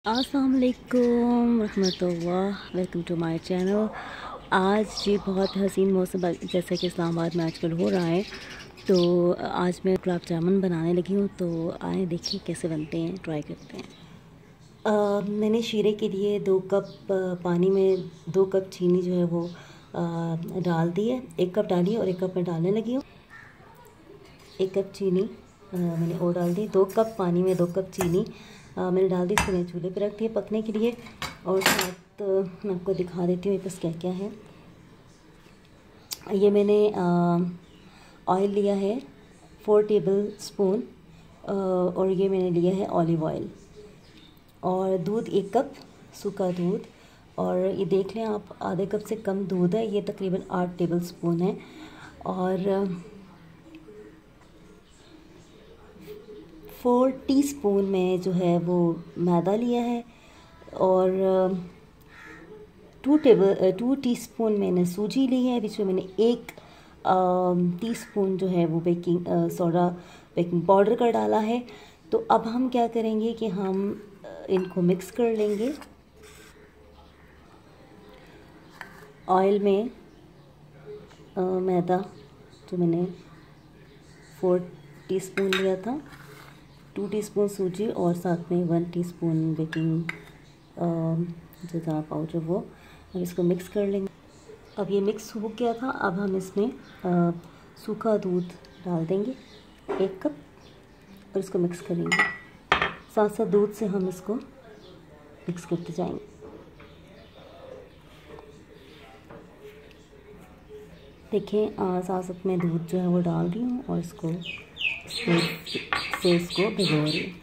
अस्सलाम वालेकुम रहमतुल्लाह। Welcome to my channel. आज जी बहुत हसीन मौसम जैसा कि इस्लामाबाद में आजकल हो रहा है, तो आज मैं गुलाब जामुन बनाने लगी हूँ। तो आए देखिए कैसे बनते हैं, ट्राई करते हैं। मैंने शीरे के लिए 2 कप पानी में 2 कप चीनी जो है वो डाल दी है। 1 कप डाली है और 1 कप मैं डालने लगी हूँ। 1 कप चीनी मैंने और डाल दी। 2 कप पानी में 2 कप चीनी मैंने डाल दी। इसको मैंने चूल्हे पर रख दिया पकने के लिए। और साथ मैं आपको दिखा देती हूँ बस क्या क्या है। ये मैंने ऑयल लिया है 4 टेबल स्पून, और ये मैंने लिया है ऑलिव ऑयल, और दूध 1 कप सूखा दूध। और ये देख लें आप, आधे कप से कम दूध है। ये तकरीबन 8 टेबल स्पून है। और 4 टीस्पून में जो है वो मैदा लिया है। और 2 टीस्पून मैंने सूजी ली है। बीच में मैंने 1 टीस्पून जो है वो बेकिंग पाउडर का डाला है। तो अब हम क्या करेंगे कि हम इनको मिक्स कर लेंगे ऑयल में। मैदा जो मैंने 4 टीस्पून लिया था, 2 टीस्पून सूजी और साथ में 1 टीस्पून बेकिंग जो था पाउडर, वो हम इसको मिक्स कर लेंगे। अब ये मिक्स हो गया था। अब हम इसमें सूखा दूध डाल देंगे 1 कप और इसको मिक्स करेंगे। साथ साथ दूध से हम इसको मिक्स करते जाएंगे। देखिए साथ साथ में दूध जो है वो डाल रही हूँ और इसको भिगो रही हूँ।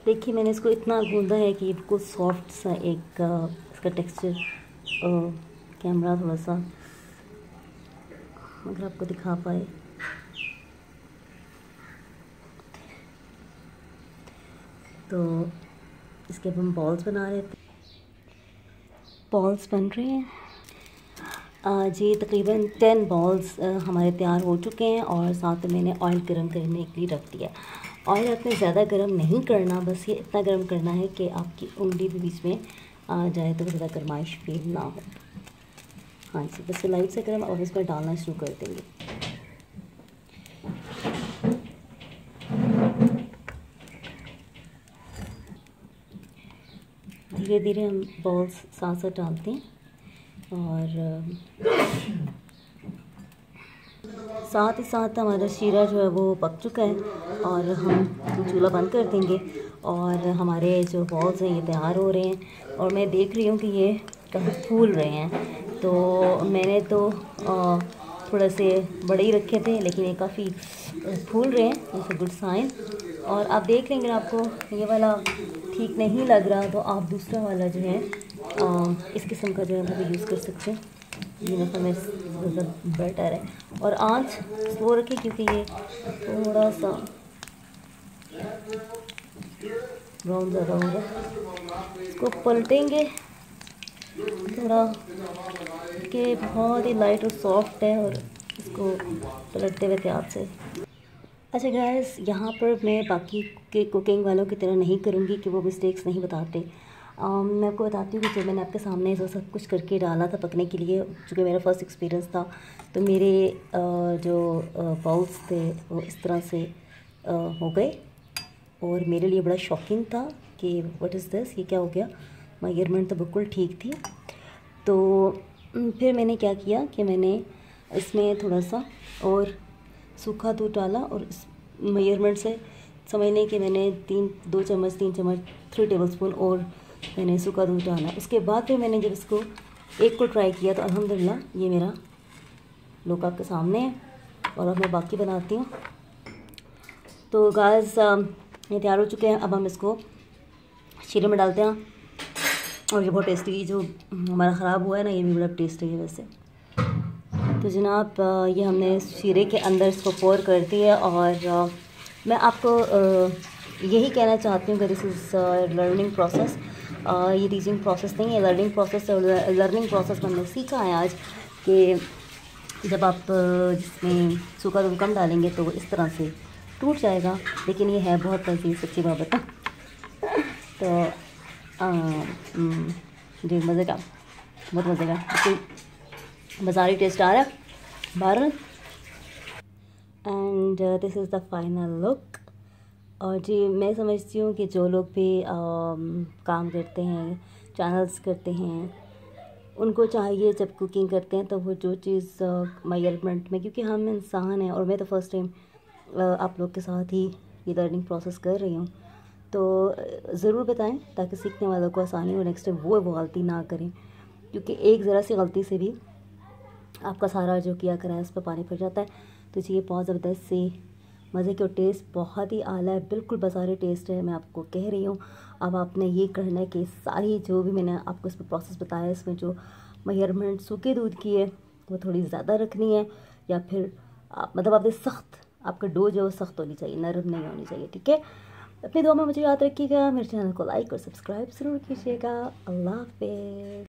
देखिए मैंने इसको इतना गूंदा है कि बिल्कुल सॉफ्ट सा एक इसका टेक्सचर। कैमरा थोड़ा सा अगर आपको दिखा पाए, तो इसके अब हम बॉल्स बना रहे थे। बॉल्स बन रहे हैं जी। तकरीबन 10 बॉल्स हमारे तैयार हो चुके हैं। और साथ में मैंने ऑयल गर्म करने के लिए रख दिया। ऑयल आपने ज़्यादा गर्म नहीं करना, बस ये इतना गर्म करना है कि आपकी उंगली भी बीच में आ जाए, तो ज़्यादा गर्माइश फील ना हो। हाँ जी, बस लाइट से गर्म। और इसमें डालना शुरू कर देंगे। धीरे धीरे हम बॉल्स साथ साथ डालते हैं। और साथ ही साथ हमारा शीरा जो है वो पक चुका है और हम चूल्हा बंद कर देंगे। और हमारे जो बॉल्स हैं ये तैयार हो रहे हैं। और मैं देख रही हूँ कि ये काफ़ी फूल रहे हैं। तो मैंने तो थोड़े से बड़े ही रखे थे, लेकिन ये काफ़ी फूल रहे हैं। It's a good sign. और आप देख लेंगे, आपको ये वाला ठीक नहीं लग रहा तो आप दूसरा वाला जो है इस किस्म का जो है वो भी यूज़ कर सकते हैं। ये मतलब में ज़्यादा बेटर है। और आंच स्लो रखें क्योंकि ये थोड़ा सा ब्राउन ज़्यादा होगा। इसको पलटेंगे थोड़ा कि बहुत ही लाइट और सॉफ्ट है, और इसको पलटते हुए ध्यान से। अच्छा गाइस, यहाँ पर मैं बाकी के कुकिंग वालों की तरह नहीं करूँगी कि वो मिस्टेक्स नहीं बताते। मैं आपको बताती हूँ कि जब मैंने आपके सामने जो सब कुछ करके डाला था पकने के लिए, चूँकि मेरा फर्स्ट एक्सपीरियंस था, तो मेरे जो बाउल्स थे वो इस तरह से हो गए। और मेरे लिए बड़ा शॉकिंग था कि व्हाट इज़ दिस, ये क्या हो गया। मेजरमेंट तो बिल्कुल ठीक थी। तो फिर मैंने क्या किया कि मैंने इसमें थोड़ा सा और सूखा दूध डाला। और इस मेजरमेंट से समझ लें कि मैंने 2 चम्मच 3 चम्मच 3 टेबल स्पून और मैंने सूखा दूध डाला। उसके बाद फिर मैंने जब इसको एक को ट्राई किया तो अल्हम्दुलिल्लाह ये मेरा लोग आपके सामने है। और अब मैं बाकी बनाती हूँ। तो गाइस ये तैयार हो चुके हैं। अब हम इसको शीरे में डालते हैं। और ये बहुत टेस्टी, जो हमारा ख़राब हुआ है ना, ये भी बड़ा टेस्टी है वैसे। तो जनाब ये हमने शीरे के अंदर इसको पोर कर दिया। और मैं आपको यही कहना चाहती हूँ कि दिस इज़ लर्निंग प्रोसेस। ये टीचिंग प्रोसेस नहीं है, लर्निंग प्रोसेस है। और लर्निंग प्रोसेस में हमने सीखा है आज कि जब आप जिसमें सूखा दूध कम डालेंगे तो वो इस तरह से टूट जाएगा, लेकिन ये है बहुत लजीज, सच्ची बात बता। तो जी मज़े का, बहुत मज़े का, बिल्कुल बाज़ारी टेस्ट आ रहा है बाहर। And this is the final look. और जी मैं समझती हूँ कि जो लोग भी काम करते हैं, चैनल्स करते हैं, उनको चाहिए जब कुकिंग करते हैं तो वो जो चीज़ मेजरमेंट में, क्योंकि हम इंसान हैं और मैं तो फर्स्ट टाइम आप लोग के साथ ही ये लर्निंग प्रोसेस कर रही हूँ, तो ज़रूर बताएं ताकि सीखने वालों को आसानी हो, नेक्स्ट टाइम वो गलती ना करें, क्योंकि एक ज़रा सी गलती से भी आपका सारा जो किया करा है उस पर पानी पड़ जाता है। तो ये बहुत ज़बरदस्त सी मज़े के, टेस्ट बहुत ही आला है, बिल्कुल बाज़ारी टेस्ट है, मैं आपको कह रही हूँ। अब आपने ये करना है कि सारी जो भी मैंने आपको इस पर प्रोसेस बताया, इसमें जो मेजरमेंट सूखे दूध की है वो थोड़ी ज़्यादा रखनी है, या फिर मतलब आपने सख्त, आपका डो जो सख्त होनी चाहिए, नरम नहीं होनी चाहिए, ठीक है। अपनी दुआ में मुझे याद रखिएगा, मेरे चैनल को लाइक और सब्सक्राइब ज़रूर कीजिएगा। अल्लाह हाफ़िज़।